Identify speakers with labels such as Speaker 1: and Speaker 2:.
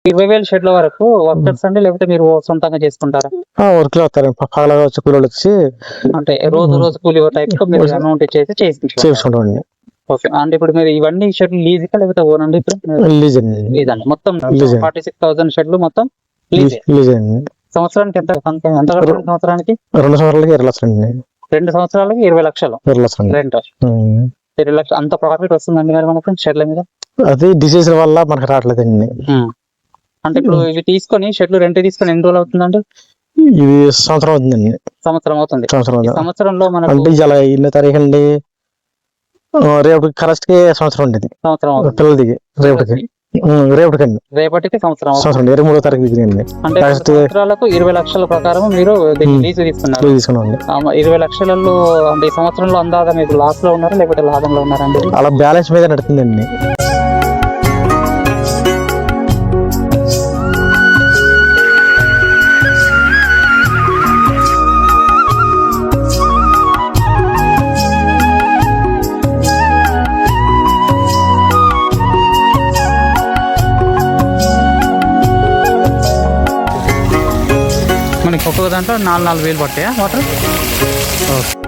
Speaker 1: 20,000 షెడ్ల వరకు వర్కర్స్ అండి, లేకపోతే మీరు సొంతంగా చేసుకుంటారా?
Speaker 2: వర్క్ లో వస్తారు పగలగా వచ్చి కూలీలు వచ్చి
Speaker 1: అంటే రోజు కూలి టైప్ లో మీరు అమౌంట్ ఇచ్చేసి
Speaker 2: చేసుకుంటాం.
Speaker 1: ఓకే. అంటే ఇప్పుడు మీరు ఇవన్నీ షెడ్లు లీజుకా లేకపోతే ఓన్ అండి? ఇప్పుడు
Speaker 2: లీజ్ అండి.
Speaker 1: లేదండి, మొత్తం
Speaker 2: లీజ్.
Speaker 1: 46,000 షెడ్లు మొత్తం లీజ్.
Speaker 2: లీజ్ అండి.
Speaker 1: సంవత్సరానికి ఎంత కట్టాలి? సంవత్సరానికి
Speaker 2: 2 సంవత్సరాలకి 20 లక్షలు అండి.
Speaker 1: 2 సంవత్సరాలకి 20 లక్షలు
Speaker 2: 20 లక్షలు
Speaker 1: రెంట్. 20 లక్షలు అంత ప్రాఫిట్ వస్తుందండి మరి మనకు షెడ్ల మీద?
Speaker 2: అది డిసీజ్ వల్ల మనకు రావట్లేదండి.
Speaker 1: అంటే ఇప్పుడు ఇవి తీసుకొని షెడ్లు రెంట్ తీసుకొని ఎన్ని రోజులు అవుతుందండి?
Speaker 2: ఇది సంవత్సరం అవుతుందండి.
Speaker 1: సంవత్సరం అవుతుంది.
Speaker 2: సంవత్సరం
Speaker 1: సంవత్సరంలో మనకు
Speaker 2: అంటే ఇలా 2 తారీఖు అండి, రేపు కరెక్ట్ కి సంవత్సరం ఉండేది
Speaker 1: సంవత్సరం
Speaker 2: పిల్లలది. రేపటికి సంవత్సరం 23వ తారీఖు దిగింది.
Speaker 1: అంటే సంవత్సరాలకు 20 లక్షల ప్రకారం మీరు లీజ్ తీసుకున్నారు. 20 లక్షలలో అంటే ఈ సంవత్సరంలో అందాక మీకు లాస్ లో ఉన్నారా లేకపోతే లాభంలో ఉన్నారండి?
Speaker 2: అలా బ్యాలెన్స్ మీద నడుతుందండి.
Speaker 1: మనకి ఒక్కొక్క దాంట్లో 4,000 పడతాయా వాటర్?